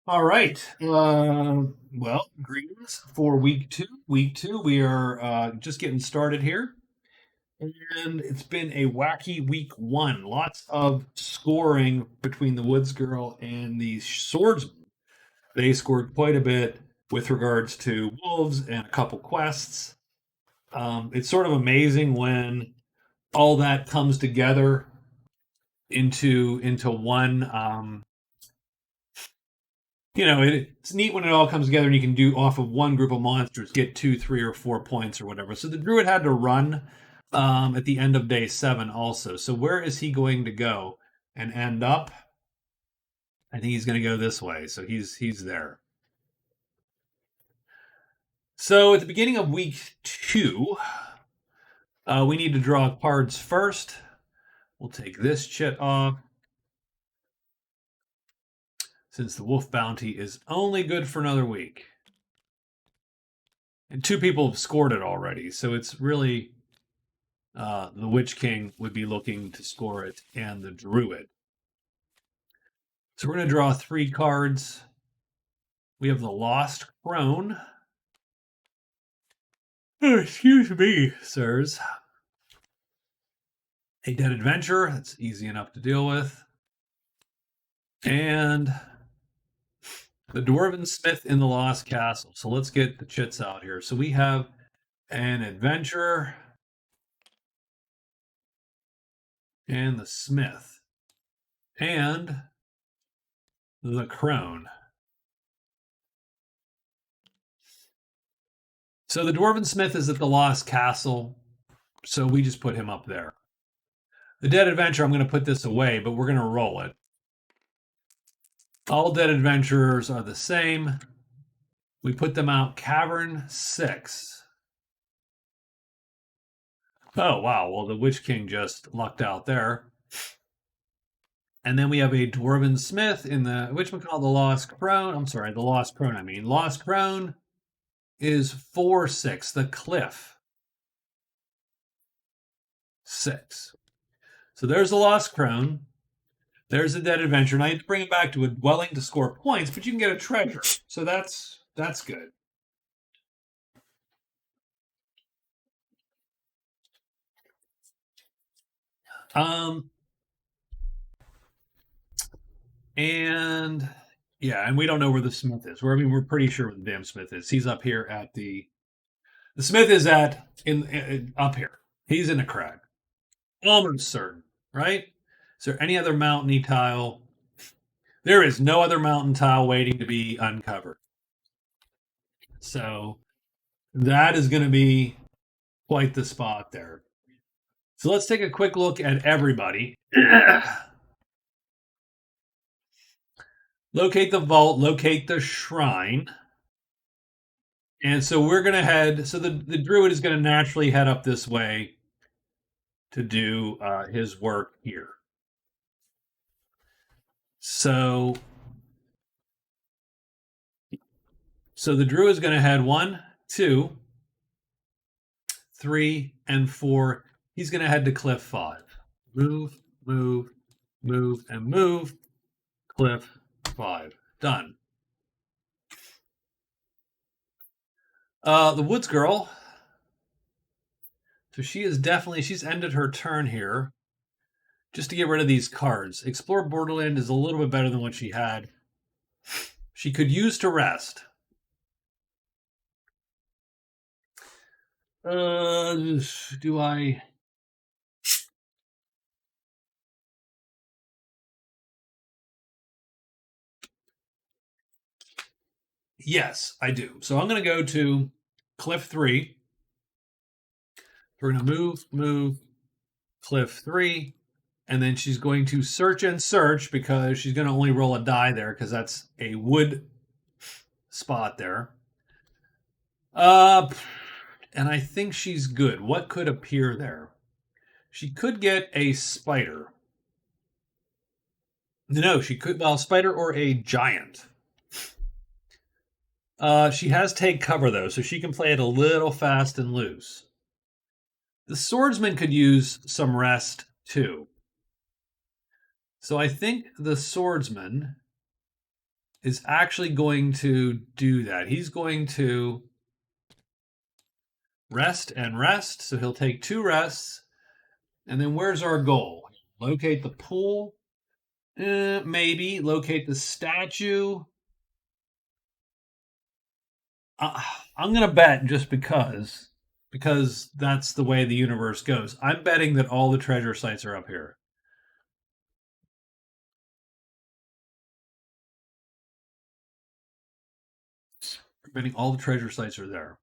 All right. Well, greetings for week two. Week two, we are just getting started here. And it's been a wacky week one. Lots of scoring between the Woods Girl and the Swordsman. They scored quite a bit with regards to wolves and a couple quests. It's sort of amazing when all that comes together into one it's neat when it all comes together and you can do off of one group of monsters, get 2, 3, or 4 points or whatever. So the Druid had to run at the end of day 7 also. So where is he going to go and end up? I think he's going to go this way. So he's there. So at the beginning of week 2, we need to draw cards first. We'll take this chit off. Since the wolf bounty is only good for another week. And 2 people have scored it already. So it's really the Witch King would be looking to score it, and the Druid. So we're going to draw 3 cards. We have the Lost Crone. Oh, excuse me, sirs. A Dead Adventure. That's easy enough to deal with. And the Dwarven Smith in the Lost Castle. So let's get the chits out here. So we have an Adventurer and the Smith and the Crone. So the Dwarven Smith is at the Lost Castle, so we just put him up there. The Dead Adventure, I'm going to put this away, but we're going to roll it. All Dead Adventurers are the same. We put them out Cavern 6. Oh, wow. Well, the Witch King just lucked out there. And then we have a Dwarven Smith in the, whatchamacallit, the Lost Crone. I'm sorry, the Lost Crone, I mean. Lost Crone is 4/6, the Cliff 6. So there's the Lost Crone. There's a Dead Adventure. And I had to bring it back to a dwelling to score points, but you can get a treasure. So that's good. And yeah, and we don't know where the Smith is. We're pretty sure where the damn Smith is. He's up here at the Smith is at in up here. He's in a crag. Almost certain, right? Is there any other mountainy tile? There is no other mountain tile waiting to be uncovered. So that is going to be quite the spot there. So let's take a quick look at everybody. Locate the vault, locate the shrine. And so we're going to head, so the Druid is going to naturally head up this way to do his work here. So the Druid is going to head 1, 2, 3, and 4. He's going to head to Cliff 5. Move, move, move, and move. Cliff 5. Done. The Woods Girl. So she's ended her turn here. Just to get rid of these cards. Explore Borderland is a little bit better than what she had. She could use to rest. Do I... Yes, I do. So I'm going to go to Cliff 3. We're going to move, Cliff 3. And then she's going to search and search because she's going to only roll a die there because that's a wood spot there. And I think she's good. What could appear there? She could get a spider. No, she could, well, spider or a giant. She has take cover though, so she can play it a little fast and loose. The swordsman could use some rest too. So I think the swordsman is actually going to do that. He's going to rest and rest. So he'll take 2 rests. And then where's our goal? Locate the pool. Maybe. Locate the statue. I'm going to bet just because that's the way the universe goes. I'm betting that all the treasure sites are up here. I'm betting all the treasure sites are there.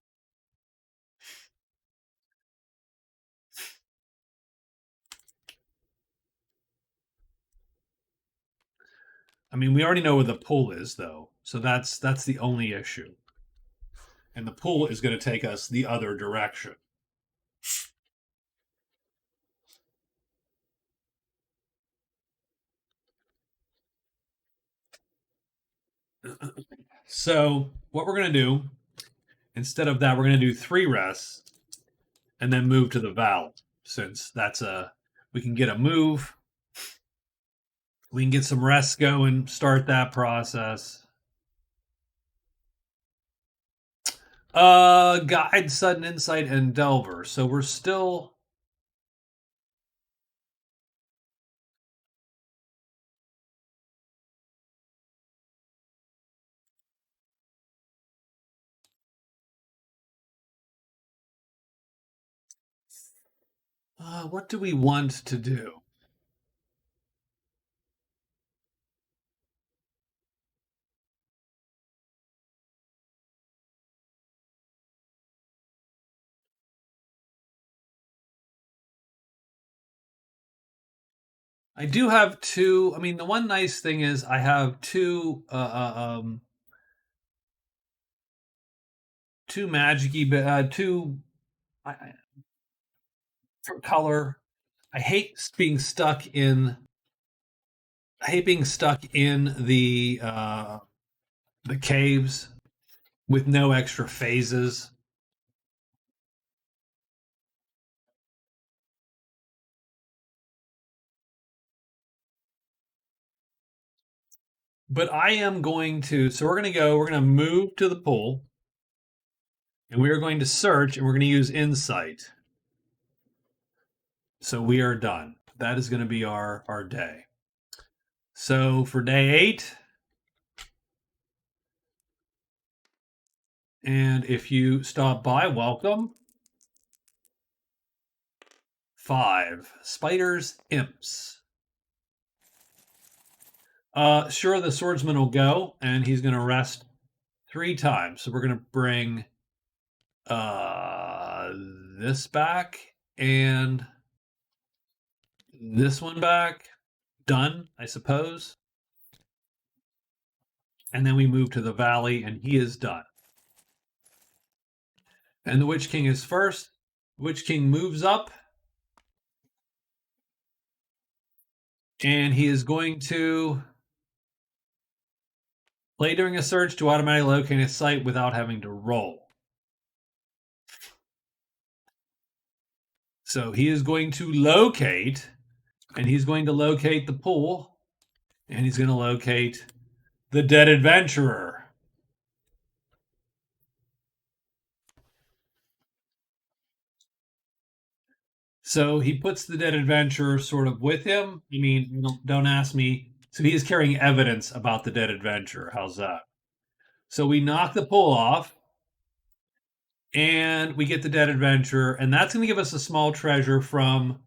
I mean, we already know where the pool is, though, so that's the only issue. And the pool is going to take us the other direction. So what we're going to do, instead of that, we're going to do 3 rests and then move to the valley. Since we can get a move, we can get some rests going, start that process. Guide, Sudden Insight, and Delver. So we're still. What do we want to do? I do have 2. I mean, the one nice thing is I have 2 2 magic-y, 2 for color. I hate being stuck in. I hate being stuck in the caves with no extra phases. But I am going to. So we're going to go. We're going to move to the pool, and we are going to search, and we're going to use insight. So we are done. That is going to be our day. So for day 8, and if you stop by, welcome. 5 spiders, imps. Sure, the swordsman will go, and he's going to rest 3 times. So we're going to bring this back and this one back. Done, I suppose. And then we move to the valley, and he is done. And the Witch King is first. Witch King moves up, and he is going to play during a search to automatically locate a site without having to roll. So he is going to locate, and he's going to locate the pool, and he's going to locate the dead adventurer. So he puts the dead adventurer sort of with him. I mean, don't ask me. So he is carrying evidence about the dead adventurer. How's that? So we knock the pool off, and we get the dead adventurer, and that's going to give us a small treasure from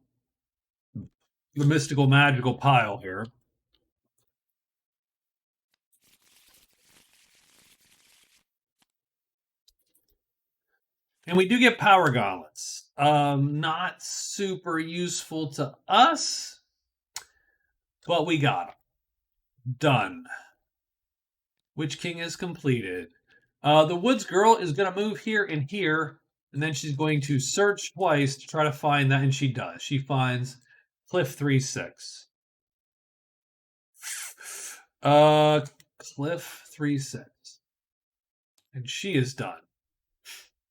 the mystical magical pile here. And we do get power gauntlets. Not super useful to us, but we got them. Done. Witch King is completed. The Woods Girl is going to move here and here, and then she's going to search twice to try to find that, and she does. She finds Cliff 3-6. Cliff 3-6. And she is done.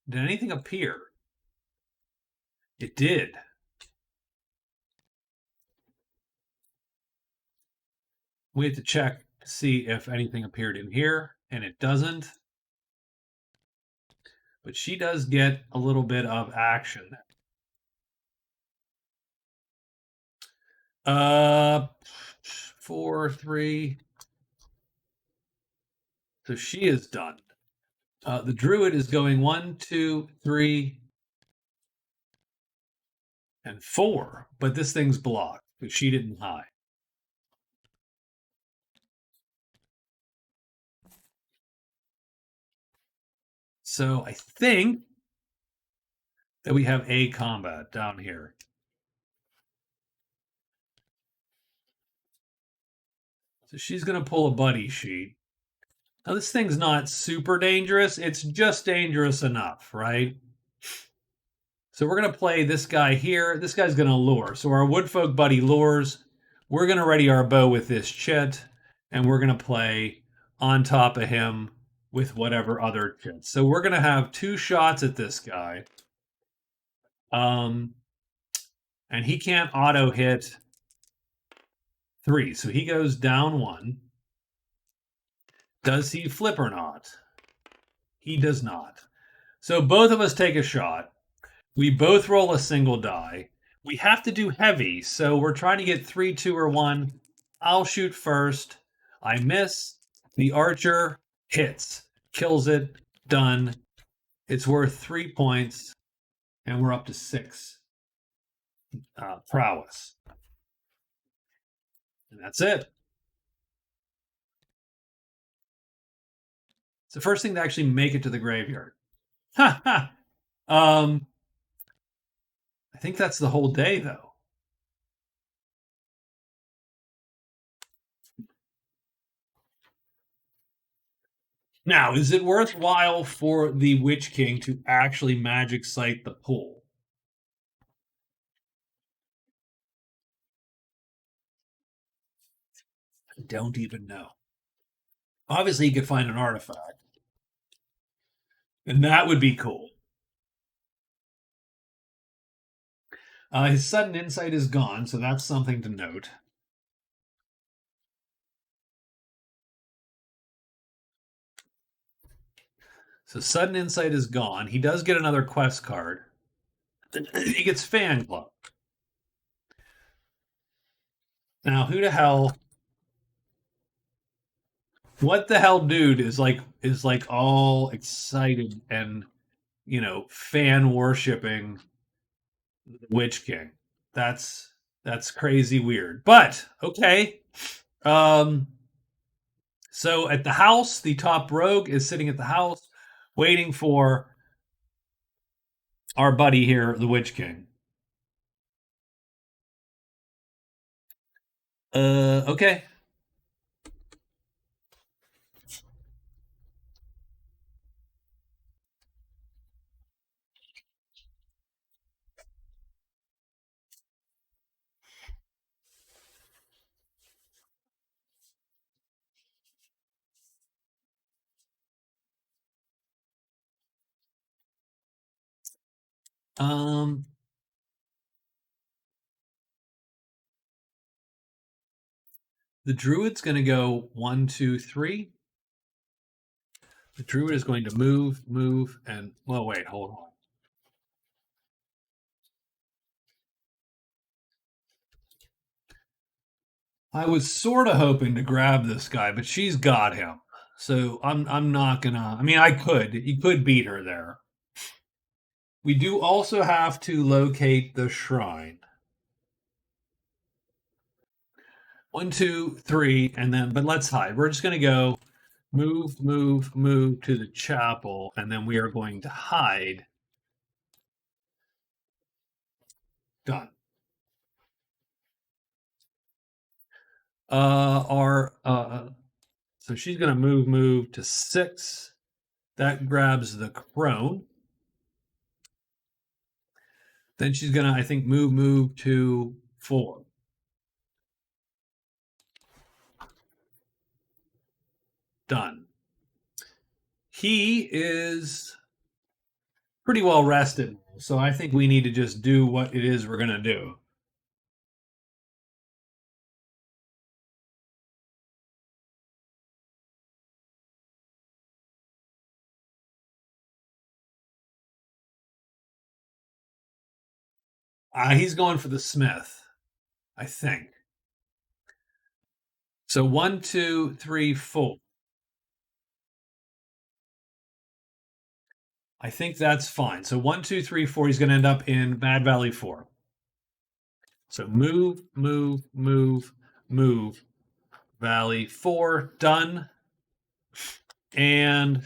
Did anything appear? It did. We have to check see if anything appeared in here, and it doesn't. But she does get a little bit of action. 4, 3. So she is done. The Druid is going 1, 2, 3, and 4. But this thing's blocked, but she didn't hide. So I think that we have a combat down here. So she's going to pull a buddy sheet. Now, this thing's not super dangerous. It's just dangerous enough, right? So we're going to play this guy here. This guy's going to lure. So our Woodfolk buddy lures. We're going to ready our bow with this chit, and we're going to play on top of him with whatever other chits. So we're going to have 2 shots at this guy. And he can't auto hit 3. So he goes down 1. Does he flip or not? He does not. So both of us take a shot. We both roll a single die. We have to do heavy, so we're trying to get 3, 2, or 1. I'll shoot first. I miss. The archer hits. Kills it. Done. It's worth 3 points, and we're up to 6 prowess. And that's it. It's the first thing to actually make it to the graveyard. Ha ha! I think that's the whole day, though. Now, is it worthwhile for the Witch King to actually magic sight the pool? I don't even know. Obviously, he could find an artifact, and that would be cool. His sudden insight is gone, so that's something to note. So sudden insight is gone. He does get another quest card. He gets Fan Club. Now, who the hell? What the hell, dude? Is like all excited and fan worshipping the Witch King. That's crazy weird. But okay. So at the house, the top rogue is sitting at the house, waiting for our buddy here, the Witch King. Okay. The Druid's going to go 1, 2, 3. The Druid is going to move, and well, wait, hold on. I was sort of hoping to grab this guy, but she's got him. So I'm not gonna. I mean, I could. You could beat her there. We do also have to locate the shrine. 1, 2, 3, and then. But let's hide. We're just gonna go move to the chapel, and then we are going to hide. Done. So she's gonna move to 6. That grabs the crone. Then she's gonna, I think, move to 4. Done. He is pretty well rested, so I think we need to just do what it is we're gonna do. He's going for the Smith, I think. So 1, 2, 3, 4. I think that's fine. So 1, 2, 3, 4. He's going to end up in Bad Valley 4. So move, move, move, move. Valley 4, done. And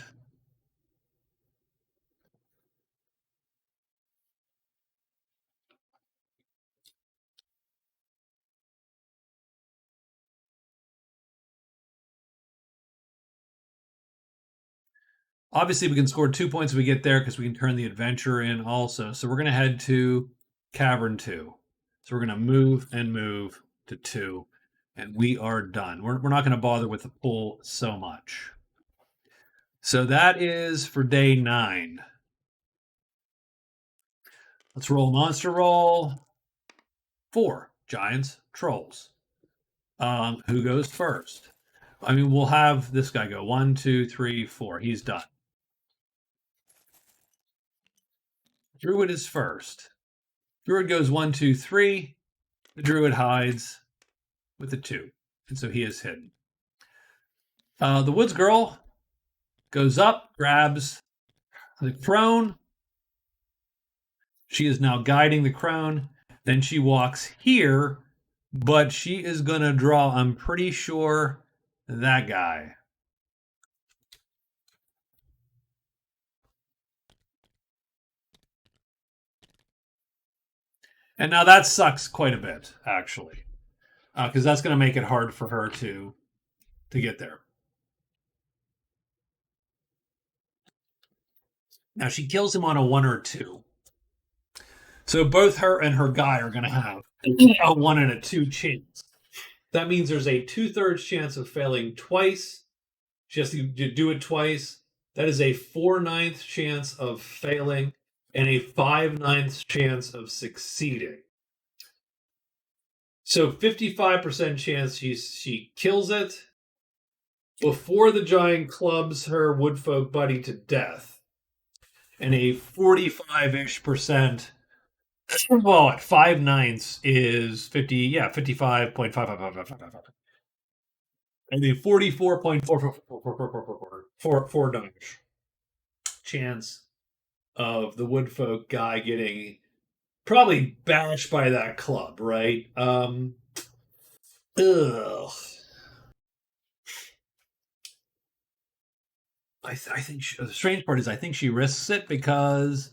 obviously we can score 2 points if we get there because we can turn the adventure in also. So we're going to head to Cavern 2. So we're going to move and move to 2. And we are done. We're not going to bother with the pull so much. So that is for day 9. Let's roll monster roll. 4 giants, trolls. Who goes first? I mean, we'll have this guy go 1, 2, 3, 4. He's done. Druid is first. Druid goes 1, 2, 3. The Druid hides with a 2. And so he is hidden. The Woods Girl goes up, grabs the crone. She is now guiding the crone. Then she walks here, but she is going to draw, I'm pretty sure, that guy. And now that sucks quite a bit, actually, because that's going to make it hard for her to get there. Now she kills him on a 1 or 2. So both her and her guy are going to have a 1 and a 2 chance. That means there's a 2/3 chance of failing twice. She has to do it twice. That is a 4/9 chance of failing and a 5/9 chance of succeeding. So 55% chance she kills it before the giant clubs her woodfolk buddy to death. And a 45-ish%, well, at 5/9 is 50, yeah, 55.55555. And the 44.444 chance of the woodfolk guy getting probably bashed by that club, right? Ugh. I think the strange part is I think she risks it because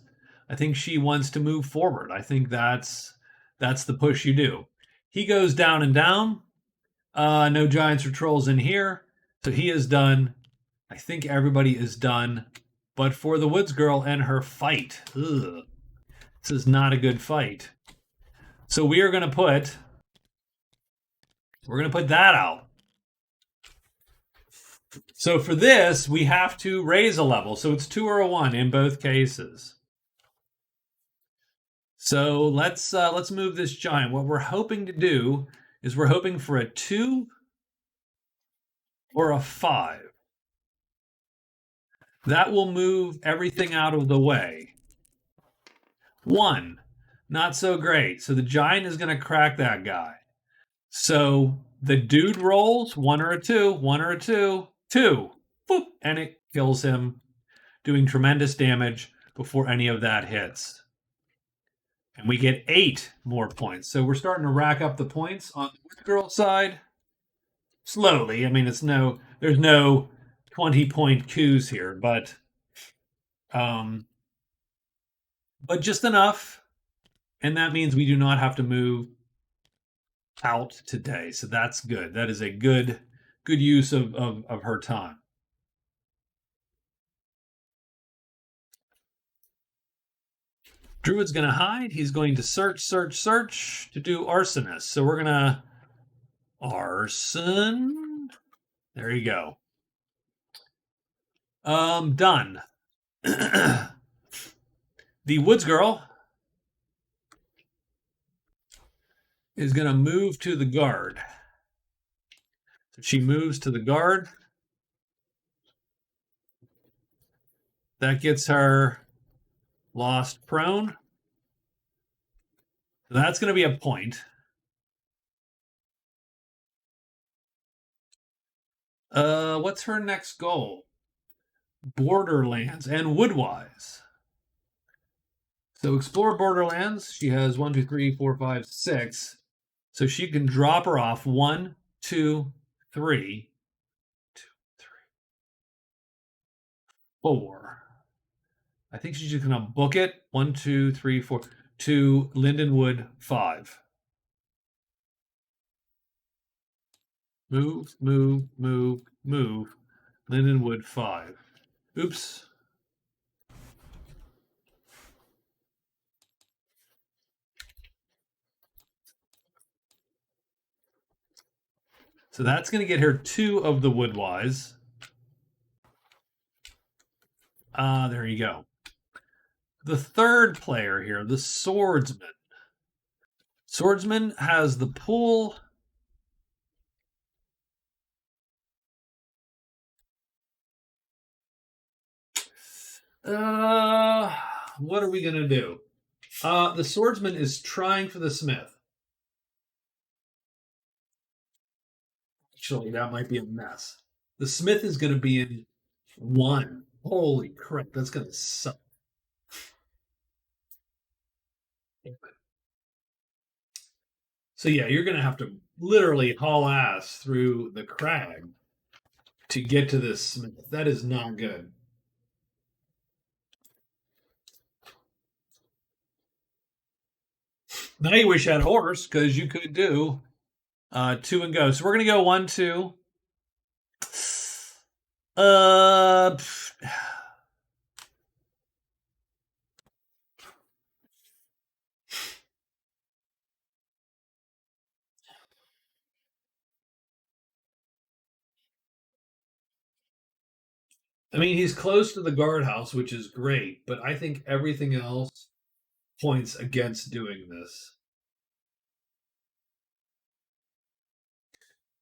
I think she wants to move forward. I think that's the push you do. He goes down and down. No giants or trolls in here, so he is done. I think everybody is done, but for the Woods Girl and her fight, ugh, this is not a good fight. So we are going to put that out. So for this, we have to raise a level. So it's 2 or a 1 in both cases. So let's move this giant. What we're hoping to do is we're hoping for a 2 or a 5. That will move everything out of the way. 1, not so great. So the giant is going to crack that guy. So the dude rolls 1 or a 2, 1 or a 2, 2, boop, and it kills him, doing tremendous damage before any of that hits. And we get 8 more points. So we're starting to rack up the points on the Woods Girl side. Slowly. I mean, there's no 20-point coups here, but just enough. And that means we do not have to move out today. So that's good. That is a good use of her time. Druid's going to hide. He's going to search to do arsonist. So we're going to arson. There you go. Done. The Woods Girl is going to move to the guard. So she moves to the guard. That gets her lost prone. That's going to be a point. What's her next goal? Borderlands and Woodwise. So explore Borderlands. She has 1, 2, 3, 4, 5, 6. So she can drop her off 1, 2, 3, 2, 3, 4. I think she's just gonna book it. 1, 2, 3, 4 to Lindenwood 5. Move, move, move, move. Lindenwood 5. Oops. So that's going to get her 2 of the Woodwise. There you go. The third player here, the Swordsman. Swordsman has the pool. What are we going to do? The Swordsman is trying for the Smith. Actually, that might be a mess. The Smith is going to be in 1. Holy crap, that's going to suck. So yeah, you're going to have to literally haul ass through the crag to get to this Smith. That is not good. Now you wish you had horse because you could do 2 and go. So we're gonna go 1, 2. Uh, I mean, he's close to the guardhouse, which is great, but I think everything else points against doing this.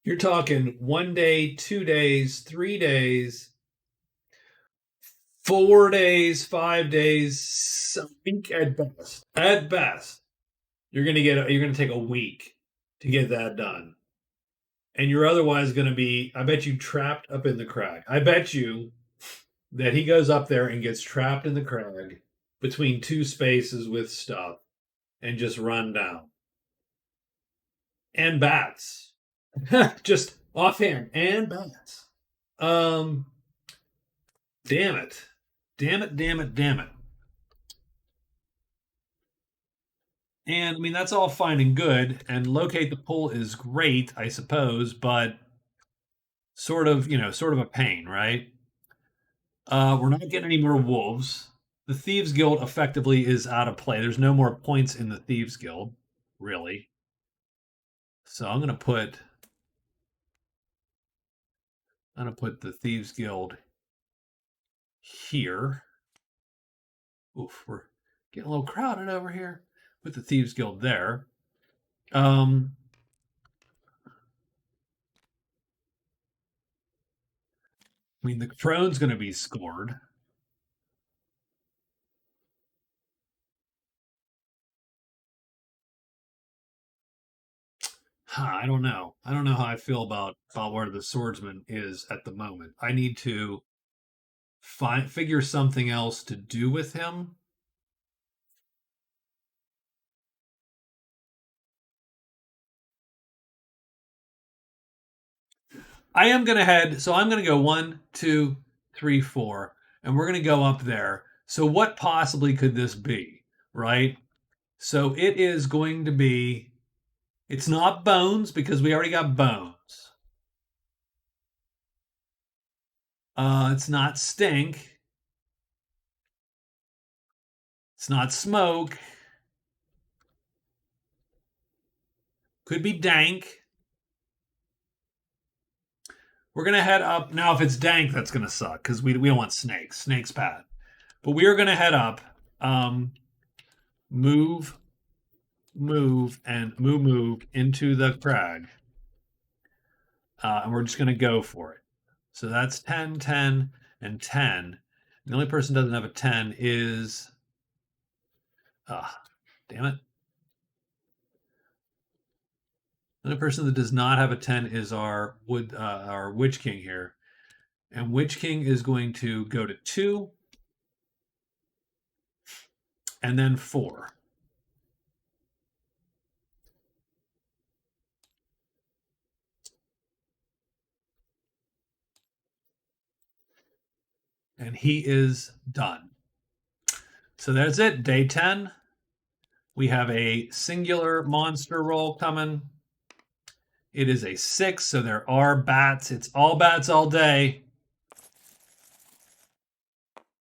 You're talking 1 day, 2 days, 3 days, 4 days, 5 days, a week at best. At best, you're gonna take a week to get that done. And you're otherwise gonna be, I bet you, trapped up in the crag. I bet you that he goes up there and gets trapped in the crag between 2 spaces with stuff and just run down. And bats. Just offhand, and bats. Um damn it. Damn it, damn it, damn it. And I mean that's all fine and good, and locate the pool is great, I suppose, but sort of a pain, right? We're not getting any more wolves. The Thieves Guild effectively is out of play. There's no more points in the Thieves Guild, really. So I'm gonna put the Thieves Guild here. Oof, we're getting a little crowded over here. Put the Thieves Guild there. I mean, the throne's going to be scored. I don't know. I don't know how I feel about where the swordsman is at the moment. I need to figure something else to do with him. I am going to head. So I'm going to go 1, 2, 3, 4, and we're going to go up there. So what possibly could this be, right? So it is going to be. It's not bones because we already got bones. It's not stink. It's not smoke. Could be dank. We're gonna head up now. If it's dank, that's gonna suck because we don't want snakes. Snakes bad. But we are gonna head up. Move, move, and move into the crag, and we're just gonna go for it. So that's 10, 10, and 10. The only person doesn't have a 10 is, damn it. The only person that does not have a 10 is our Witch King here. And Witch King is going to go to 2 and then 4. And he is done. So that's it. Day 10. We have a singular monster roll coming. It is a 6, so there are bats. It's all bats all day.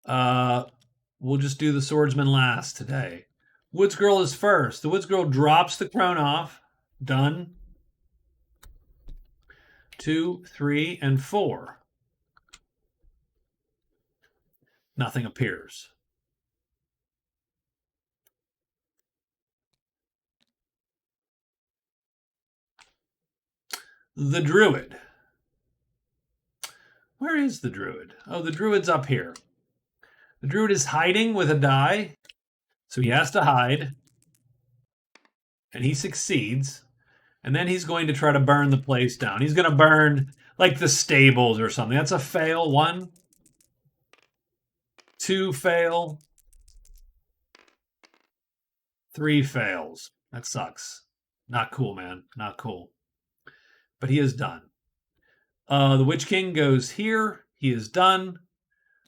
We'll just do the Swordsman last today. Woods Girl is first. The Woods Girl drops the crown off. Done. 2, 3, and 4. Nothing appears. The Druid. Where is the Druid? Oh, the Druid's up here. The Druid is hiding with a die, so he has to hide. And he succeeds. And then he's going to try to burn the place down. He's going to burn like the stables or something. That's a fail. 1, 2 fail. 3 fails. That sucks. Not cool, man. Not cool. But he is done. The Witch King goes here. He is done.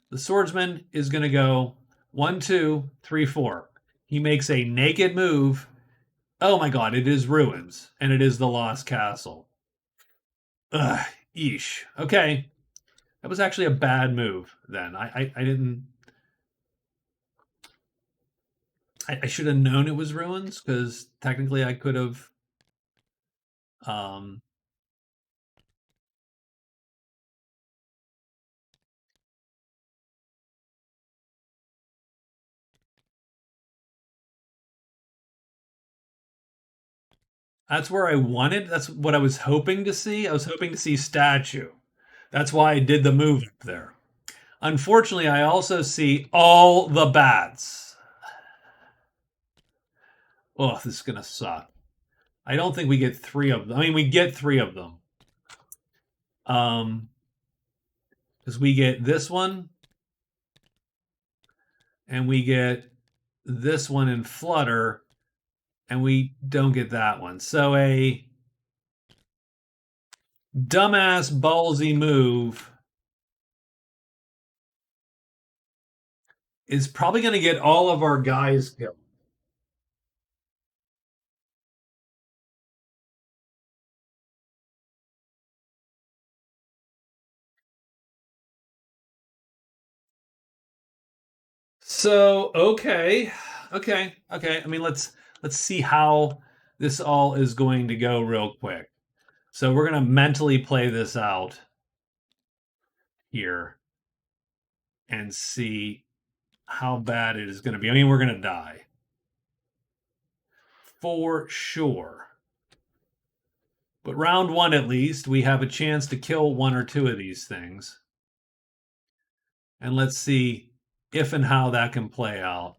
The Swordsman is going to go 1, 2, 3, 4. He makes a naked move. Oh my god, it is ruins. And it is the Lost Castle. Ugh, yeesh. Okay. That was actually a bad move then. I didn't... I should have known it was ruins, because technically I could have... That's where I wanted. That's what I was hoping to see. I was hoping to see statue. That's why I did the move up there. Unfortunately, I also see all the bats. Oh, this is going to suck. I don't think we get 3 of them. I mean, we get 3 of them. Because we get this one. And we get this one in Flutter. And we don't get that one. So a dumbass ballsy move is probably going to get all of our guys killed. So okay. I mean, let's see how this all is going to go real quick. So we're going to mentally play this out here and see how bad it is going to be. I mean, we're going to die for sure. But round 1, at least, we have a chance to kill 1 or 2 of these things. And let's see if and how that can play out.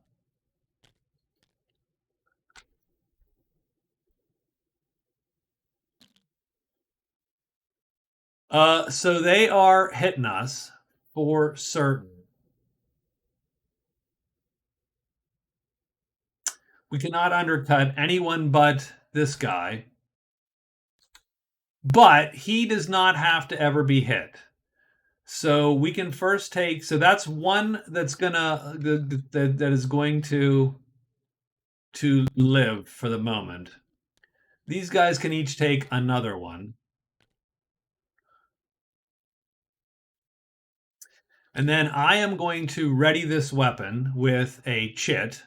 So they are hitting us for certain. We cannot undercut anyone but this guy. But he does not have to ever be hit. So we can first take, so that's one that's gonna that is going to live for the moment. These guys can each take another one. And then I am going to ready this weapon with a chit.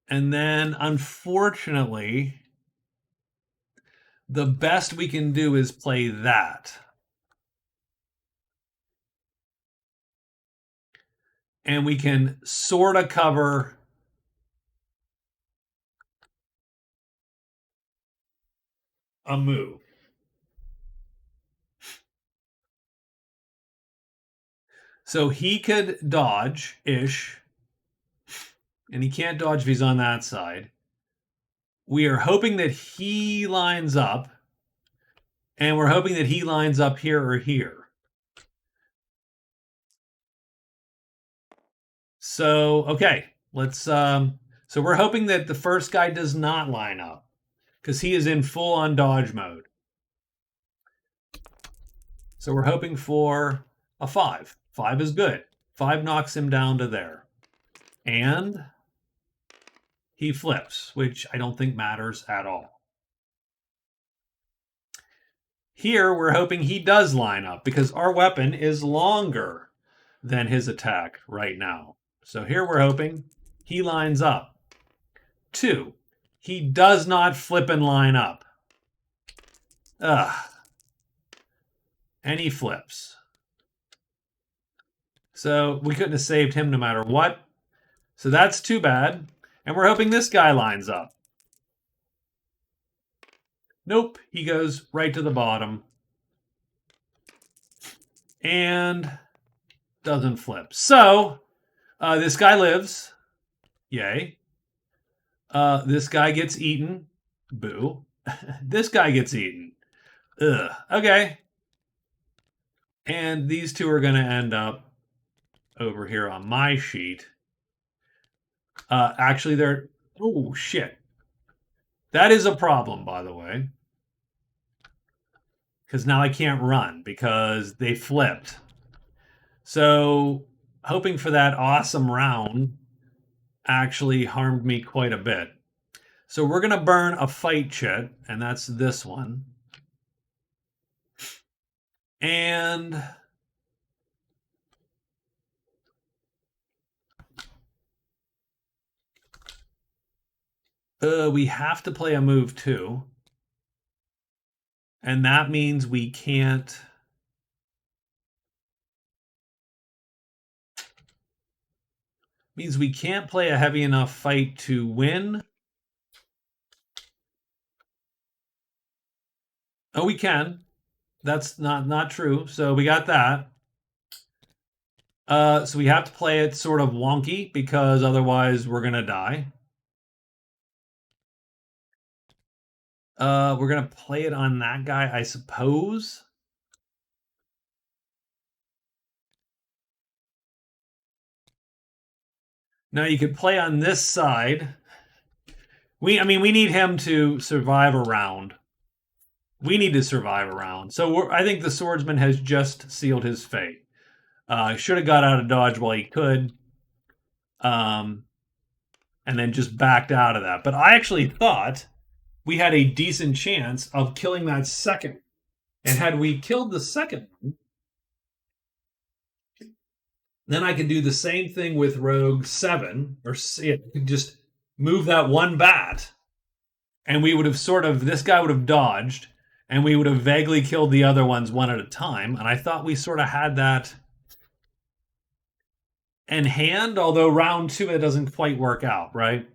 And then, unfortunately, the best we can do is play that. And we can sort of cover a move. So he could dodge-ish. And he can't dodge if he's on that side. we are hoping that he lines up, and we're hoping that he lines up here or here. So, okay, let's, so we're hoping that the first guy does not line up because he is in full on dodge mode. So we're hoping for a 5. 5 is good. 5 knocks him down to there. And he flips, which I don't think matters at all. Here, we're hoping he does line up because our weapon is longer than his attack right now. So here we're hoping he lines up. 2, he does not flip and line up. Ugh. And he flips. So we couldn't have saved him no matter what. So that's too bad. And we're hoping this guy lines up. Nope, he goes right to the bottom. And doesn't flip. So this guy lives. Yay. This guy gets eaten. Boo. This guy gets eaten. Ugh. Okay. And these two are going to end up over here on my sheet. Actually, they're... Oh, shit. That is a problem, by the way. Because now I can't run because they flipped. So, hoping for that awesome round actually harmed me quite a bit. So we're going to burn a fight chit, and that's this one. And we have to play a move too. And that means we can't... Means we can't play a heavy enough fight to win. Oh, we can. That's not true. So we got that. So we have to play it sort of wonky because otherwise we're going to die. We're going to play it on that guy, I suppose. Now you could play on this side. I mean, we need him to survive a round. We need to survive a round. So I think the Swordsman has just sealed his fate. Should have got out of dodge while he could. And then just backed out of that. But I actually thought we had a decent chance of killing that second. And had we killed the second one, then I could do the same thing with Rogue 7, or just move that one bat, and we would have this guy would have dodged, and we would have vaguely killed the other ones one at a time, and I thought we sort of had that in hand, although round 2 it doesn't quite work out, right?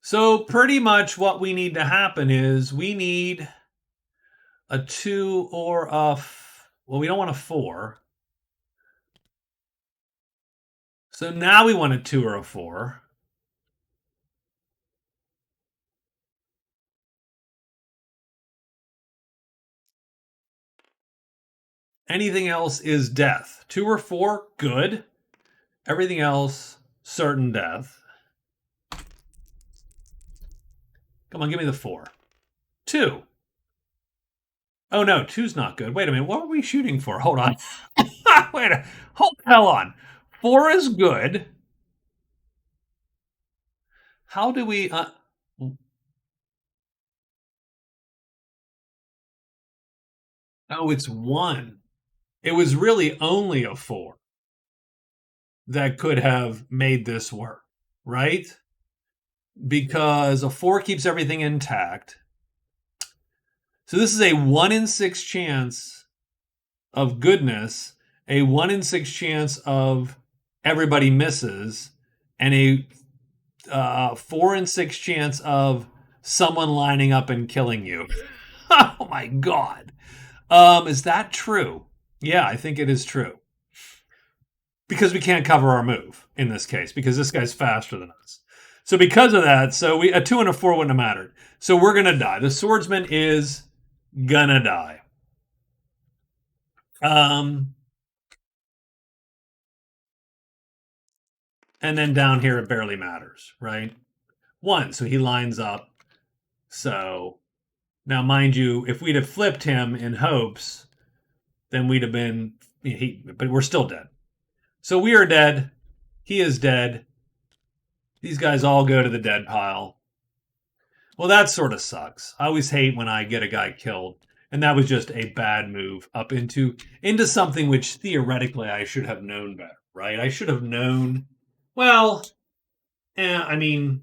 So pretty much what we need to happen is we need a 2 or a... Well, we don't want a 4. So now we want a 2 or a 4. Anything else is death. 2 or 4, good. Everything else, certain death. Come on, give me the 4. 2. Oh no, 2's not good. Wait a minute, what were we shooting for? Hold on. Hold the hell on. 4 is good. How do we... Oh, it's 1. It was really only a 4 that could have made this work, right? Because a 4 keeps everything intact. So this is a 1 in 6 chance of goodness, a 1 in 6 chance of everybody misses, and a 4 in 6 chance of someone lining up and killing you. Oh my God. Is that true? Yeah, I think it is true. because we can't cover our move in this case because this guy's faster than us. So because of that, so we a 2 and a 4 wouldn't have mattered. So we're gonna die. The swordsman is gonna die. Um, and then down here it barely matters, right? 1, so he lines up. So now, mind you, if we'd have flipped him in hopes, then we'd have been but we're still dead. So we are dead. He is dead. These guys all go to the dead pile. Well, that sort of sucks. I always hate when I get a guy killed, and that was just a bad move up into something which theoretically I should have known better, right? I should have known. Well, I mean,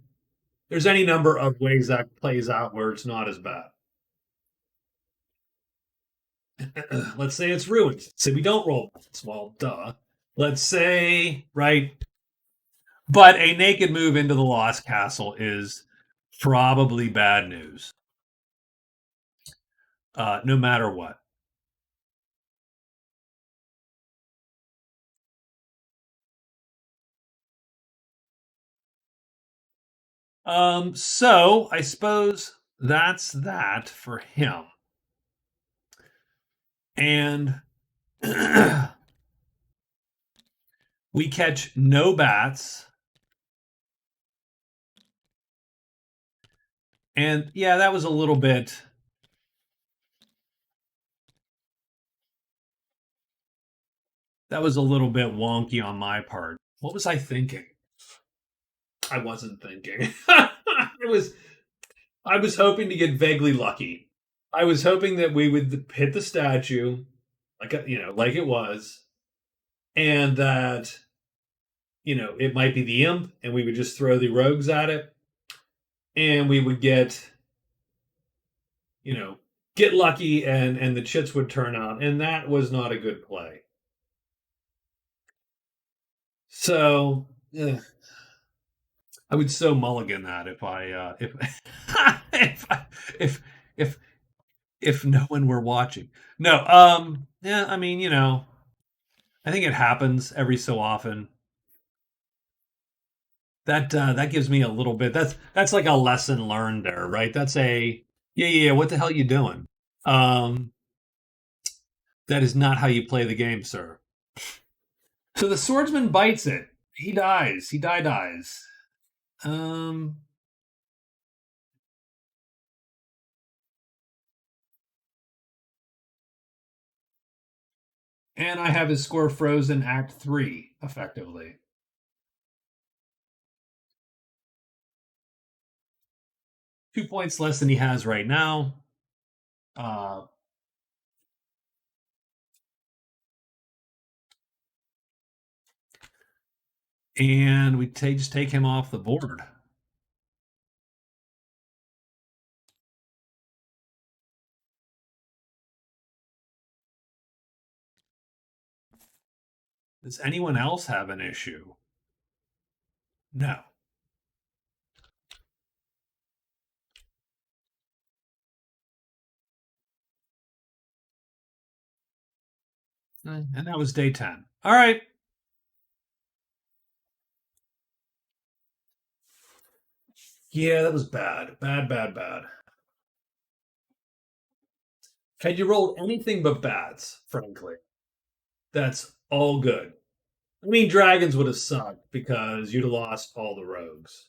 there's any number of ways that plays out where it's not as bad. Let's say it's ruined. Say we don't roll. Well, duh. Let's say, right? But a naked move into the Lost Castle is probably bad news, no matter what. So I suppose that's that for him. And we catch no bats. And yeah, that was a little bit. That was a little bit wonky on my part. What was I thinking? I wasn't thinking. I was hoping to get vaguely lucky. I was hoping that we would hit the statue, like it was, and that it might be the imp, and we would just throw the rogues at it, and we would you know, get lucky, and the chits would turn out, and that was not a good play. So, I would so mulligan that if I if if if if no one were watching. No, yeah, I mean, I think it happens every so often. That gives me a little bit. That's like a lesson learned there, right? That's a yeah. What the hell are you doing? Um, that is not how you play the game, sir. So the swordsman bites it. He dies. He dies. Um, and I have his score frozen Act 3, effectively. 2 points less than he has right now. Uh, and we just take him off the board. Does anyone else have an issue? No. And that was day 10. All right. Yeah, that was bad. Bad. Had you rolled anything but bats, frankly, that's all good. I mean, dragons would have sucked because you'd have lost all the rogues.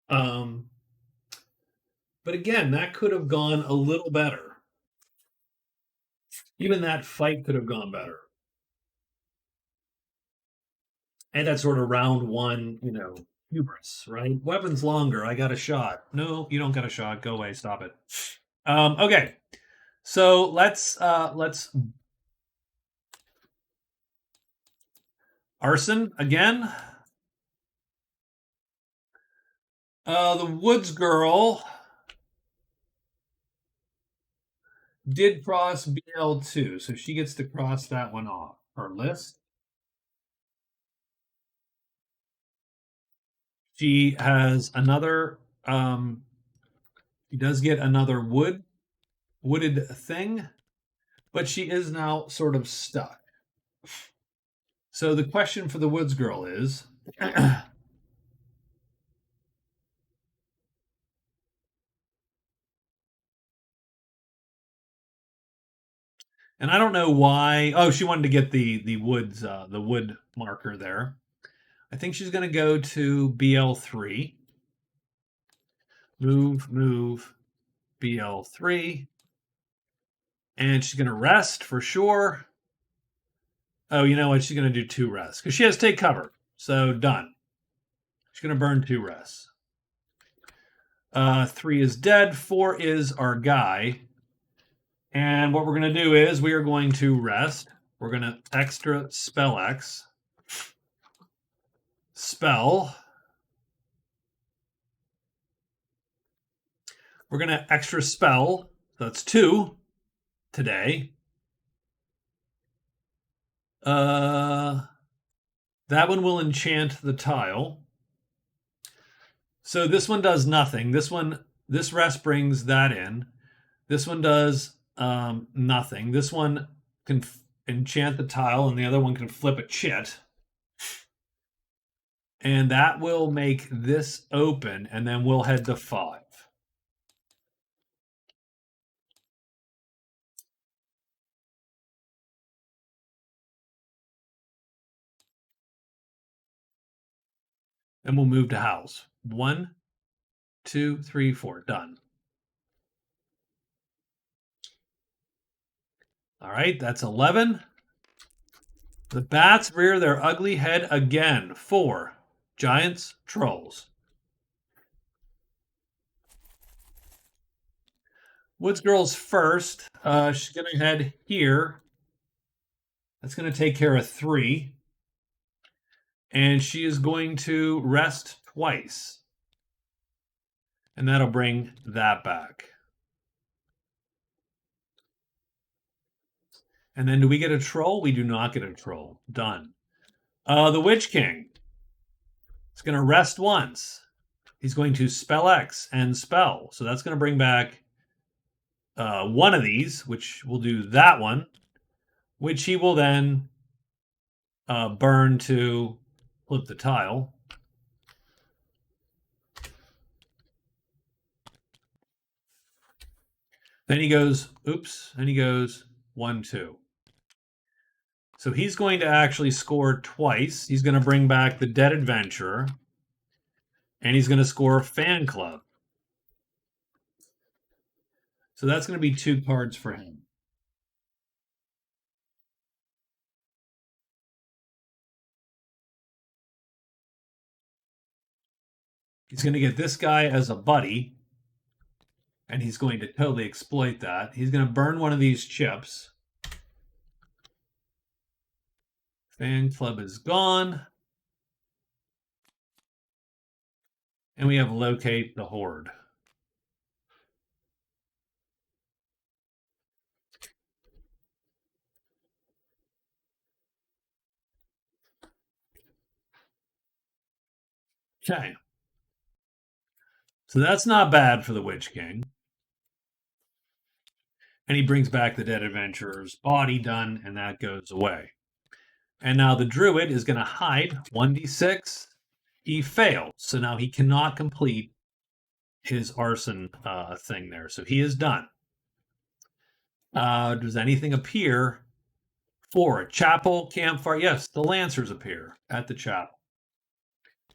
Um, but again, that could have gone a little better. Even that fight could have gone better. And that sort of round one, hubris, right? Weapons longer. I got a shot. No, you don't got a shot. Go away. Stop it. Okay. So let's arson again. The Woods girl did cross BL2, so she gets to cross that one off her list. She has another. She does get another wooded thing, but she is now sort of stuck. So the question for the Woods Girl is and I don't know why. Oh, she wanted to get the woods the wood marker there. I think she's going to go to BL3. Move BL3. And she's going to rest for sure. Oh, you know what? She's going to do 2 rests because she has to take cover. So done. She's going to burn 2 rests. 3 is dead. 4 is our guy. And what we're going to do is we are going to rest. We're going to extra spell X. Spell. We're going to extra spell. So that's 2 today. That one will enchant the tile. So this one does nothing. This rest brings that in. This one does nothing. This one can enchant the tile, and the other one can flip a chit. And that will make this open, and then we'll head to 5. And we'll move to house. 1, 2, 3, 4. Done. All right, that's 11. The bats rear their ugly head again. 4. Giants, trolls. Woods Girl's first. She's going to head here. That's going to take care of 3. And she is going to rest twice. And that'll bring that back. And then do we get a troll? We do not get a troll. Done. The Witch King is going to rest once. He's going to spell X and spell. So that's going to bring back one of these, which will do that one, which he will then burn to flip the tile. Then he goes, oops, and he goes 1, 2. So he's going to actually score twice. He's going to bring back the Dead Adventurer, and he's going to score Fan Club. So that's going to be 2 cards for him. He's going to get this guy as a buddy, and he's going to totally exploit that. He's going to burn one of these chips. Fan Club is gone. And we have Locate the Horde. Okay. So that's not bad for the Witch King. And he brings back the Dead Adventurer's body. Done, and that goes away. And now the Druid is going to hide 1d6. He failed, so now he cannot complete his arson thing there. So he is done. Does anything appear for a chapel campfire? Yes, the Lancers appear at the chapel.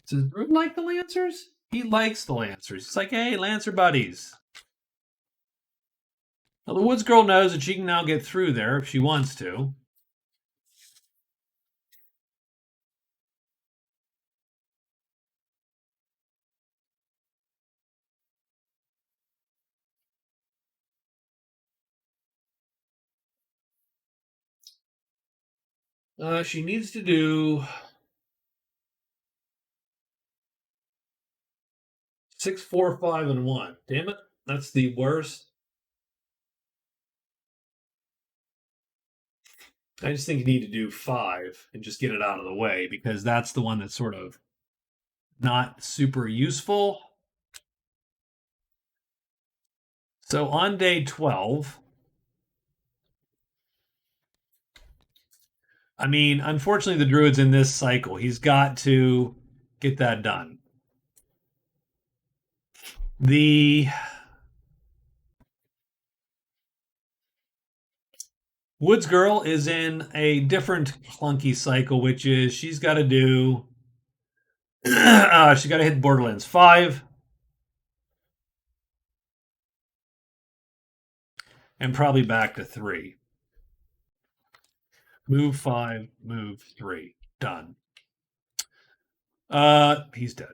Does Druid like the Lancers? He likes the Lancers. He's like, hey, Lancer buddies. Well, the Woods Girl knows that she can now get through there if she wants to. She needs to do 6, 4, 5, and 1. Damn it, that's the worst. I just think you need to do 5 and just get it out of the way because that's the one that's sort of not super useful. So on day 12, I mean, unfortunately, the Druid's in this cycle. He's got to get that done. The Woods Girl is in a different clunky cycle, which is she's got to do. She's got to hit Borderlands 5 and probably back to 3. Move 5, move 3. Done. He's dead.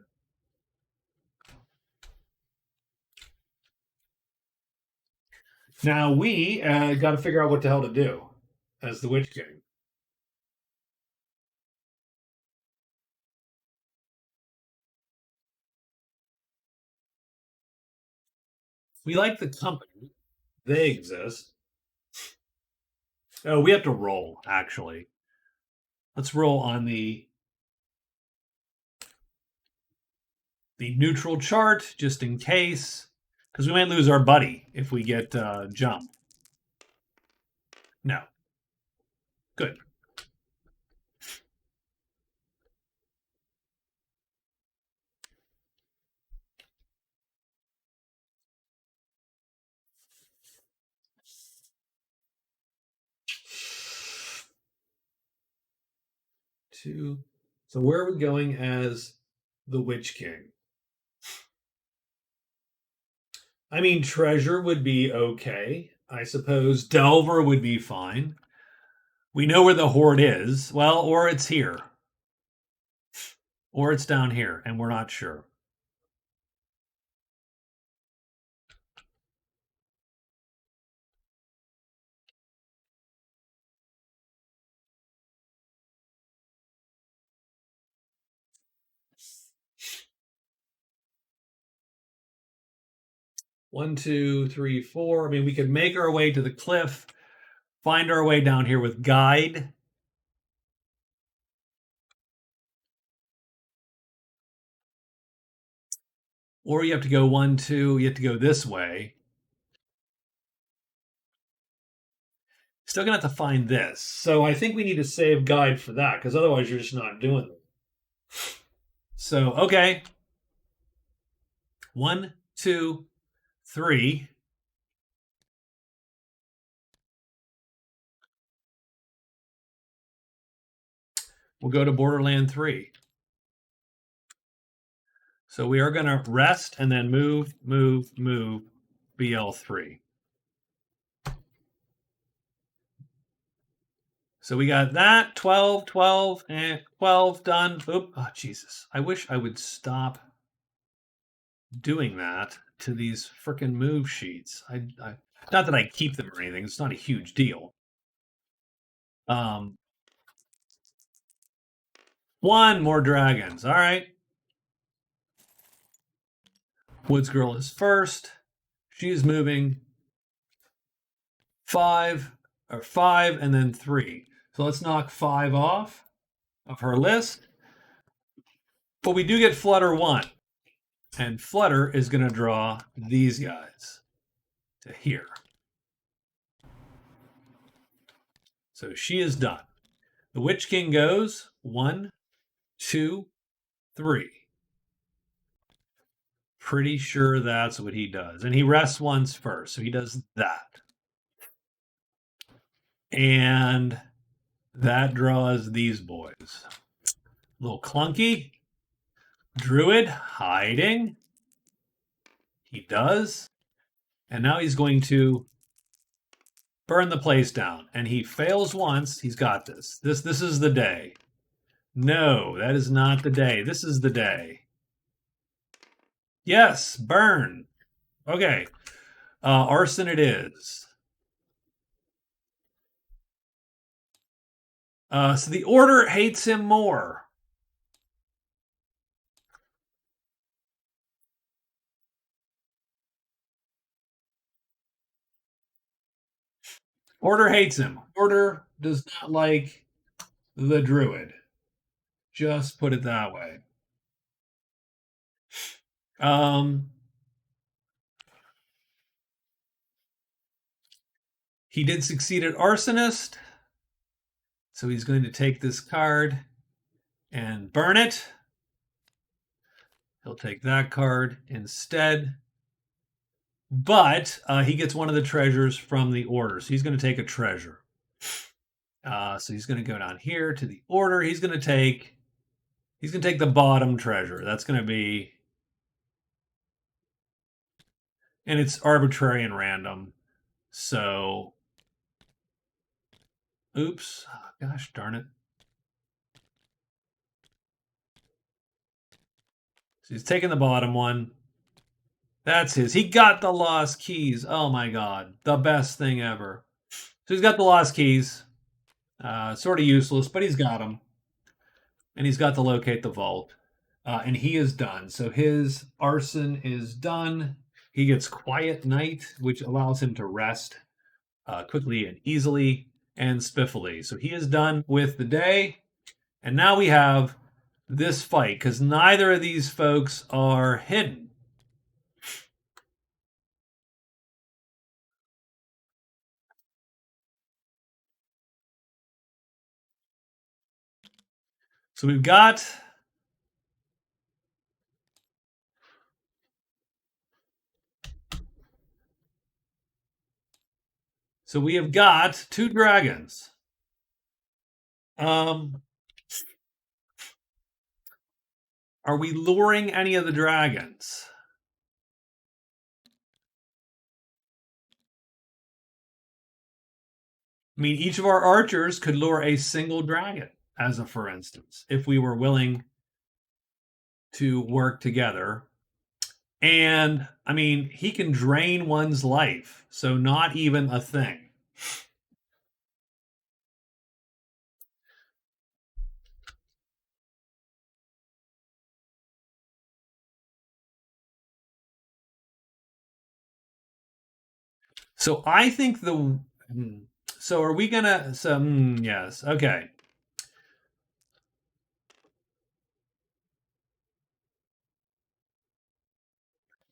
Now we got to figure out what the hell to do as the Witch King. We like the company. They exist. Oh, we have to roll, actually. Let's roll on the neutral chart, just in case. Because we might lose our buddy if we get jump. No. Good. Two. So where are we going as the Witch King? I mean, Treasure would be okay. I suppose Delver would be fine. We know where the Horde is. Well, or it's here. Or it's down here, and we're not sure. One, two, three, four. I mean, we could make our way to the cliff, find our way down here with guide. Or you have to go 1, 2, you have to go this way. Still gonna have to find this. So I think we need to save guide for that, because otherwise you're just not doing it. So, okay. 1, 2, 3. We'll go to Borderland 3. So we are going to rest and then move, move, move, BL3. So we got that, 12, 12, and 12 done. Oop, oh, Jesus. I wish I would stop doing that to these freaking move sheets. Not that I keep them or anything. It's not a huge deal. One more dragons. All right. Woods Girl is first. She's moving 5 and then 3. So let's knock 5 off of her list. But we do get Flutter 1. And Flutter is going to draw these guys to here. So she is done. The Witch King goes 1, 2, 3. Pretty sure that's what he does. And he rests once first. So he does that. And that draws these boys. A little clunky. Druid hiding. He does. And now he's going to burn the place down. And he fails once. He's got this. This is the day. No, that is not the day. This is the day. Yes, burn. Okay. Arson it is. So the Order hates him more. Order hates him. Order does not like the Druid. Just put it that way. He did succeed at Arsonist. So he's going to take this card and burn it. He'll take that card instead. But he gets one of the treasures from the order. So he's going to take a treasure. So he's going to go down here to the order. He's going to take the bottom treasure. That's going to be, and it's arbitrary and random. So, oops, oh, gosh darn it. So he's taking the bottom one. That's his. He got the lost keys. Oh my God, the best thing ever. So he's got the lost keys. Sort of useless, but he's got them. And he's got to locate the vault. And he is done. So his arson is done. He gets Quiet Night, which allows him to rest quickly and easily and spiffily. So he is done with the day. And now we have this fight, because neither of these folks are hidden. So we've got we have got 2 dragons. Are we luring any of the dragons? I mean, each of our archers could lure a single dragon, as a for instance, if we were willing to work together. And I mean, he can drain one's life, so not even a thing. So I think so are we gonna, yes, okay.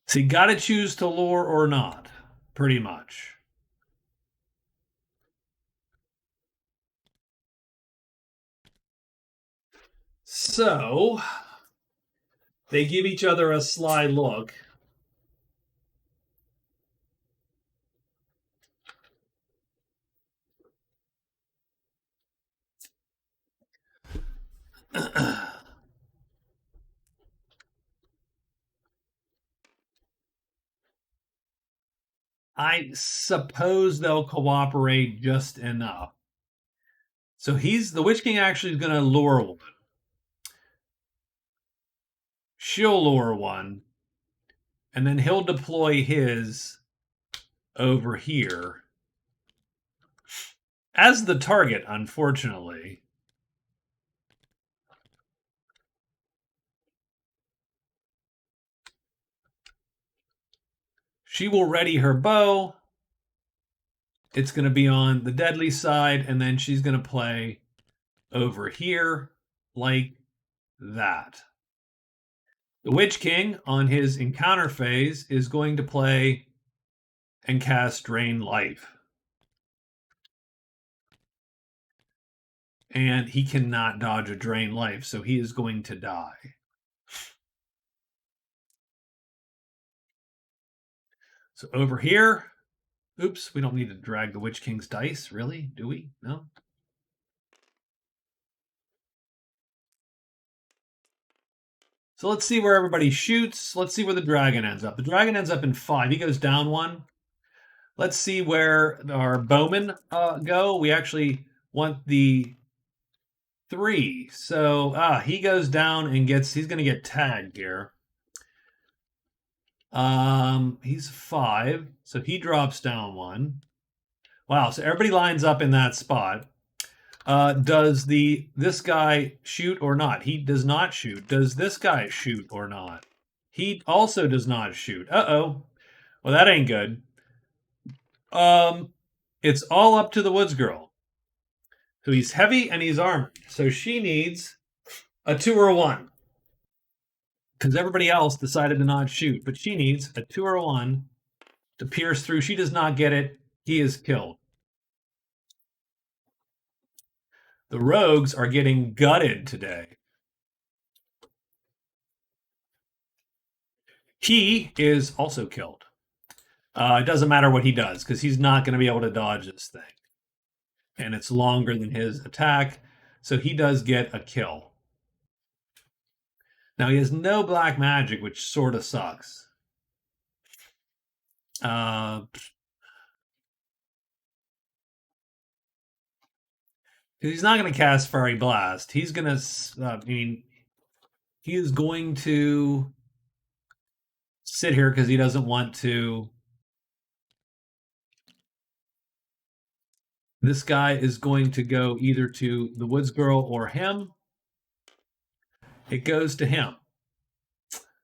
So you gotta choose to lure or not, pretty much. So they give each other a sly look. I suppose they'll cooperate just enough. So the Witch King actually is going to lure one. She'll lure one. And then he'll deploy his over here as the target, unfortunately. She will ready her bow. It's going to be on the deadly side, and then she's going to play over here like that. The Witch King, on his encounter phase, is going to play and cast Drain Life. And he cannot dodge a Drain Life, so he is going to die. So over here, oops, we don't need to drag the Witch King's dice, really? Do we? No? So let's see where everybody shoots. Let's see where the dragon ends up. The dragon ends up in 5. He goes down 1. Let's see where our bowmen go. We actually want the 3. So he goes down and he's going to get tagged here. He's 5, so he drops down 1. Wow, so everybody lines up in that spot. Does this guy shoot or not? He does not shoot. Does this guy shoot or not? He also does not shoot. Uh-oh. Well, that ain't good. It's all up to the Woods Girl. So he's heavy and he's armored. So she needs a 2 or a 1. Because everybody else decided to not shoot. But she needs a 2 or a 1 to pierce through. She does not get it. He is killed. The rogues are getting gutted today. He is also killed. It doesn't matter what he does because he's not going to be able to dodge this thing. And it's longer than his attack. So he does get a kill. Now he has no black magic, which sort of sucks. He's not going to cast Fiery Blast. He's going to, he is going to sit here because he doesn't want to. This guy is going to go either to the Woods Girl or him. It goes to him,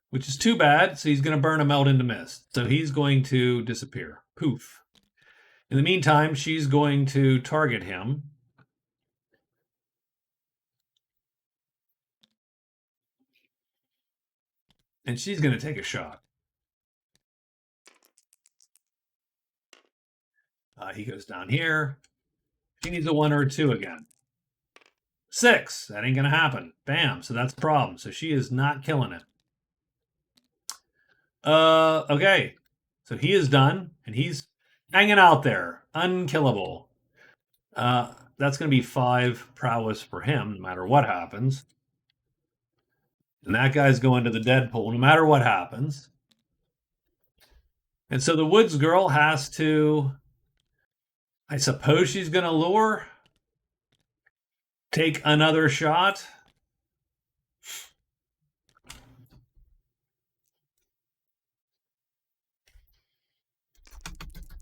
which is too bad. So he's going to burn a melt into mist. So he's going to disappear. Poof. In the meantime, she's going to target him. And she's going to take a shot. He goes down here. She needs a 1 or a 2 again. 6. That ain't going to happen. Bam. So that's a problem. So she is not killing it. Okay. So he is done. And he's hanging out there. Unkillable. That's going to be 5 prowess for him, no matter what happens. And that guy's going to the dead pool, no matter what happens. And so the Woods Girl has to... I suppose she's going to lure. Take another shot.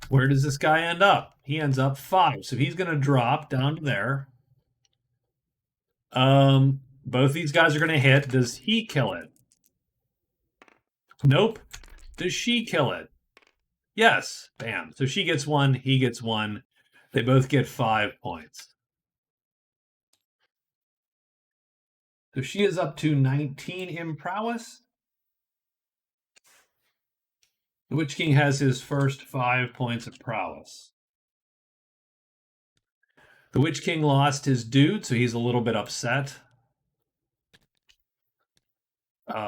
Where does this guy end up? He ends up 5. So he's going to drop down to there. Both these guys are going to hit. Does he kill it? Nope. Does she kill it? Yes. Bam. So she gets 1. He gets 1. They both get 5 points. So she is up to 19 in prowess. The Witch King has his first 5 points of prowess. The Witch King lost his dude, so he's a little bit upset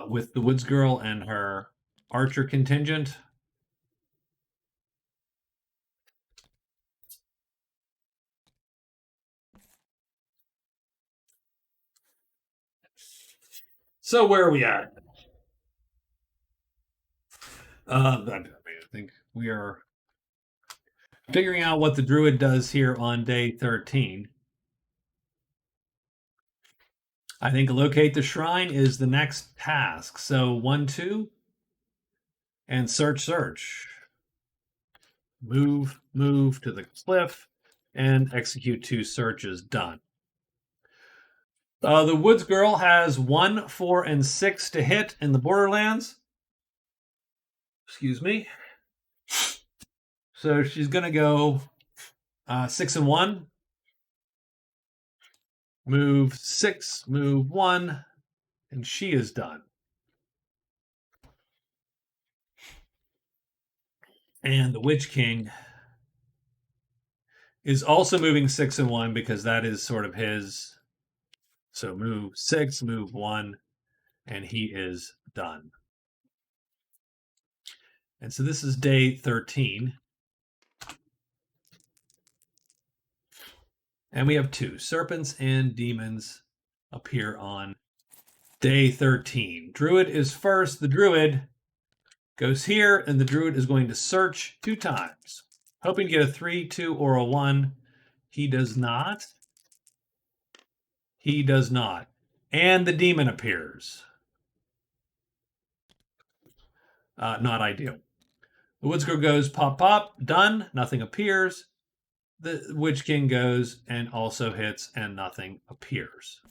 with the Woods Girl and her archer contingent. So where are we at? I think we are figuring out what the Druid does here on day 13. I think locate the shrine is the next task. So 1, 2, and search. Move to the cliff, and execute 2 searches. Done. The Woods Girl has 1, 4, and 6 to hit in the Borderlands. Excuse me. So she's going to go 6 and 1. Move 6, move 1, and she is done. And the Witch King is also moving 6 and 1 because that is sort of his. So move 6, move 1, and he is done. And so this is day 13. And we have 2 serpents and demons appear on day 13. Druid is first. The Druid goes here, and the Druid is going to search 2 times, hoping to get a 3, 2, or a 1. He does not. He does not. And the demon appears. Not ideal. The Woods Girl goes pop, pop, done. Nothing appears. The Witch King goes and also hits, and nothing appears.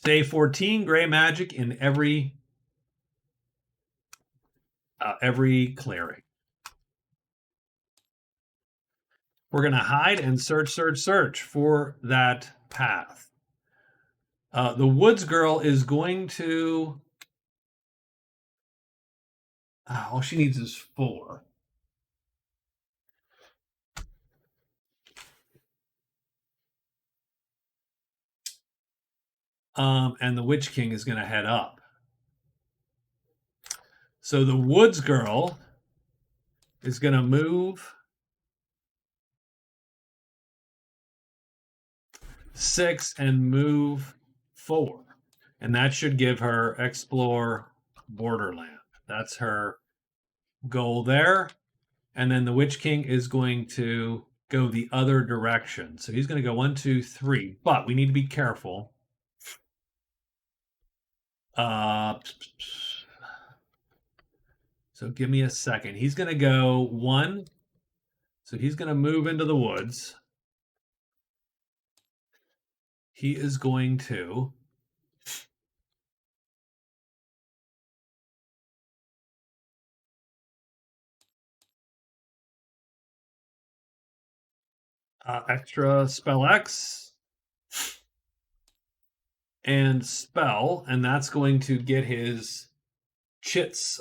Day 14, gray magic in every cleric. We're going to hide and search for that path. The Woods Girl is going to... all she needs is 4. And the Witch King is going to head up. So the Woods Girl is going to move 6 and move 4. And that should give her explore borderland. That's her goal there. And then the Witch King is going to go the other direction. So he's going to go 1, 2, 3. But we need to be careful. So give me a second. He's going to go 1. So he's going to move into the woods. He is going to extra spell X and spell, and that's going to get his chits,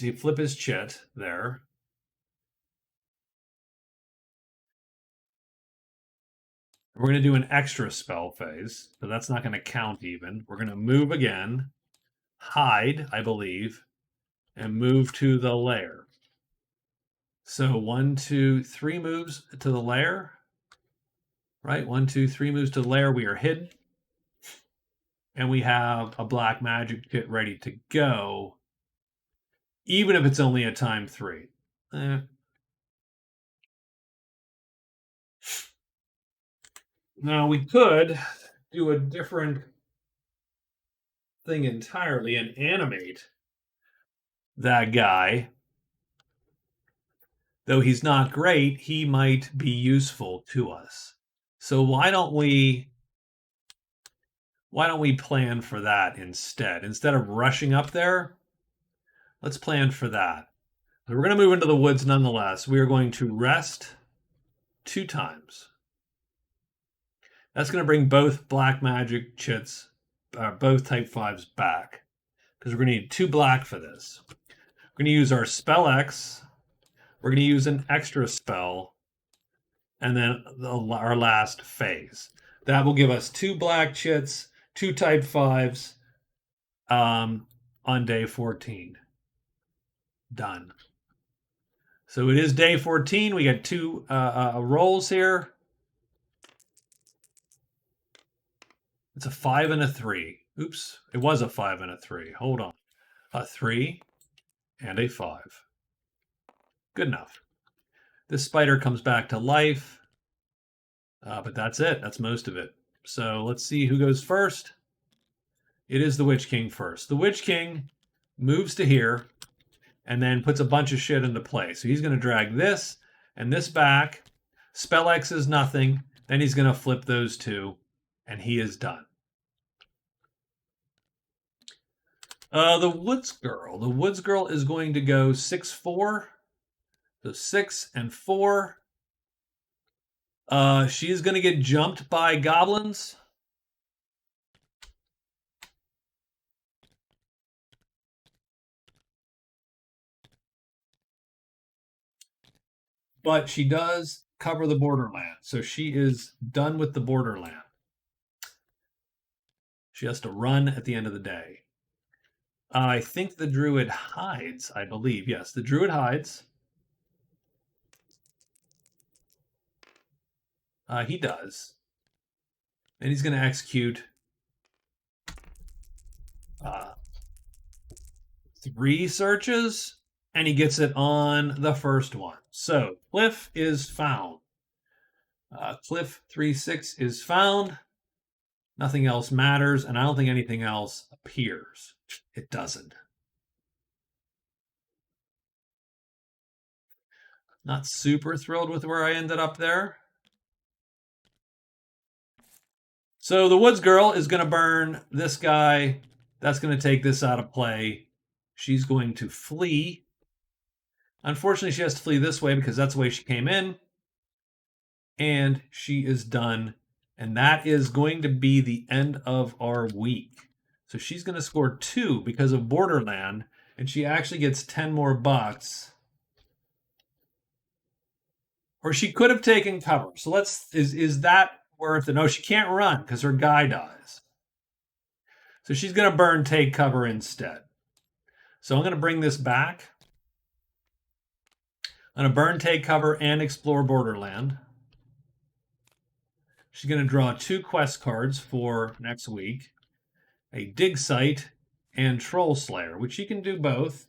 he flip his chit there. We're going to do an extra spell phase, so that's not going to count even. We're going to move again, hide, I believe, and move to the lair. So 1, 2, 3 moves to the lair. Right? 1, 2, 3 moves to the lair. We are hidden. And we have a black magic kit ready to go, even if it's only a time 3. Now we could do a different thing entirely and animate that guy. Though he's not great, he might be useful to us. So why don't we plan for that instead? Instead of rushing up there, let's plan for that. So we're going to move into the woods nonetheless. We are going to rest 2 times. That's going to bring both black magic chits, both type 5s back. Because we're going to need 2 black for this. We're going to use our spell X. We're going to use an extra spell. And then our last phase. That will give us 2 black chits, 2 type 5s on day 14. Done. So it is day 14. We got 2 rolls here. It's a 5 and a 3. Oops, it was a 5 and a 3. Hold on. A 3 and a 5. Good enough. This spider comes back to life. But that's it. That's most of it. So let's see who goes first. It is the Witch King first. The Witch King moves to here and then puts a bunch of shit into play. So he's going to drag this and this back. Spell X is nothing. Then he's going to flip those 2, and he is done. The Woods Girl. The Woods Girl is going to go 6, 4. So 6 and 4. She's going to get jumped by goblins. But she does cover the borderland. So she is done with the borderland. She has to run at the end of the day. I think the Druid hides, I believe. Yes, the Druid hides. He does. And he's going to execute 3 searches, and he gets it on the first one. So Cliff is found. Cliff 3-6 is found. Nothing else matters, and I don't think anything else appears. It doesn't. Not super thrilled with where I ended up there. So the Woods Girl is going to burn this guy. That's going to take this out of play. She's going to flee. Unfortunately, she has to flee this way because that's the way she came in. And she is done. And that is going to be the end of our week. So she's going to score 2 because of Borderland. And she actually gets 10 more bucks. Or she could have taken cover. So is that worth it? No, she can't run because her guy dies. So she's going to burn take cover instead. So I'm going to bring this back. I'm going to burn take cover and explore borderland. She's going to draw 2 quest cards for next week. A dig site and troll slayer, which she can do both.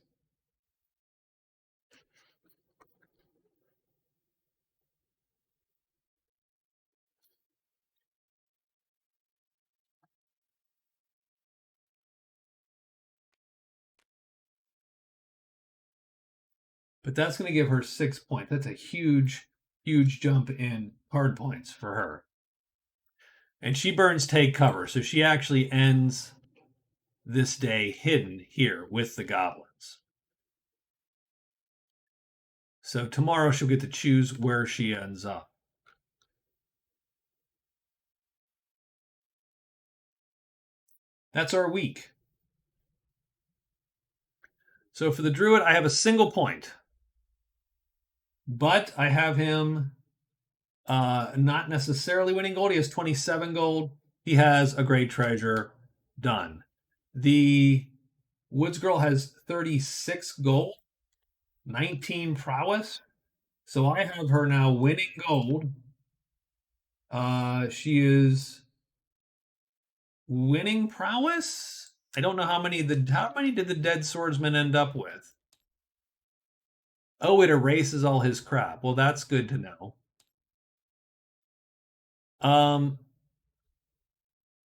But that's going to give her 6 points. That's a huge, huge jump in card points for her. And she burns take cover, so she actually ends this day hidden here with the goblins. So tomorrow she'll get to choose where she ends up. That's our week. So for the Druid, I have a single point. But I have him not necessarily winning gold. He has 27 gold. He has a great treasure. Done. The Woods Girl has 36 gold, 19 prowess. So I have her now winning gold. She is winning prowess. I don't know how many did the dead swordsman end up with? Oh, it erases all his crap. Well, that's good to know.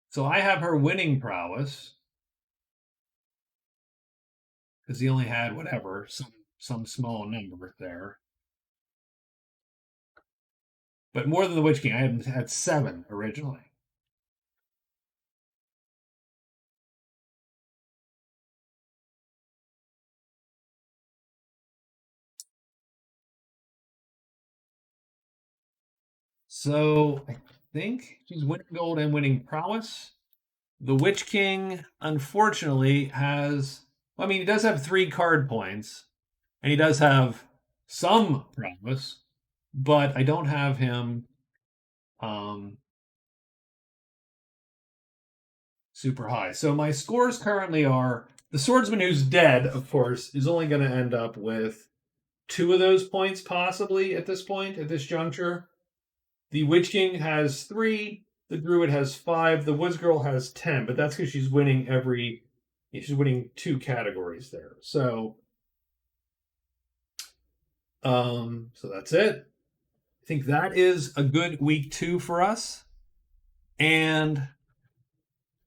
So I have her winning prowess because he only had whatever some small number there. But more than the Witch King, I had 7 originally. So I think she's winning gold and winning prowess. The Witch King, unfortunately, has. Well, I mean, he does have 3 card points, and he does have some prowess, but I don't have him super high. So my scores currently are the swordsman who's dead, of course, is only going to end up with 2 of those points, possibly at this point, at this juncture. The Witch King has 3. The Druid has 5. The Woods Girl has 10, but that's because she's winning she's winning 2 categories there. So that's it. I think that is a good week 2 for us. And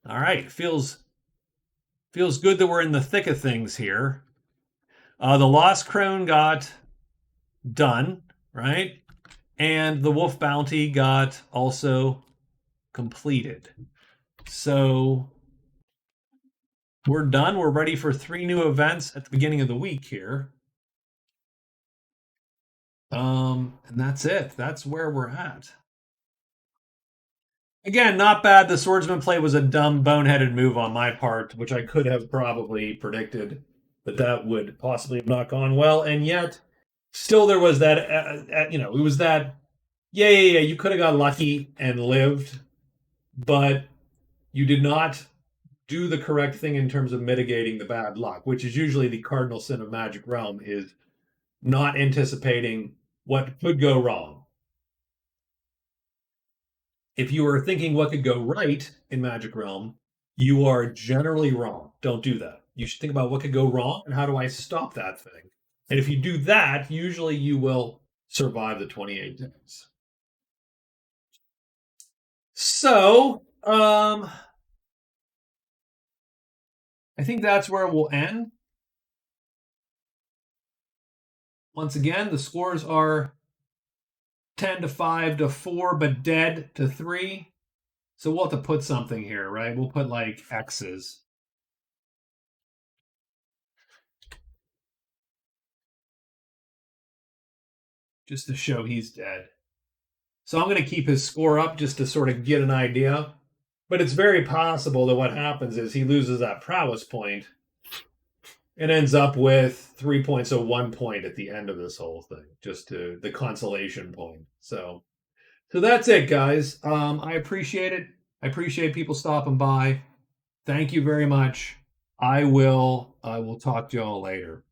all right, feels good that we're in the thick of things here. The Lost Crone got done, right? And the Wolf Bounty got also completed. So we're done. We're ready for 3 new events at the beginning of the week here. And that's it. That's where we're at. Again, not bad. The swordsman play was a dumb, boneheaded move on my part, which I could have probably predicted that would possibly have not gone well. And yet, still, there was that, it was that, yeah, you could have got lucky and lived, but you did not do the correct thing in terms of mitigating the bad luck, which is usually the cardinal sin of Magic Realm, is not anticipating what could go wrong. If you are thinking what could go right in Magic Realm, you are generally wrong. Don't do that. You should think about what could go wrong and how do I stop that thing. And if you do that, usually you will survive the 28 days. So, I think that's where we'll end. Once again, the scores are 10 to 5 to 4, but dead to 3. So we'll have to put something here, right? We'll put like X's. Just to show he's dead. So I'm going to keep his score up just to sort of get an idea. But it's very possible that what happens is he loses that prowess point and ends up with 3 points, so 1 point at the end of this whole thing, just to the consolation point. So that's it, guys. I appreciate it. I appreciate people stopping by. Thank you very much. I will talk to y'all later.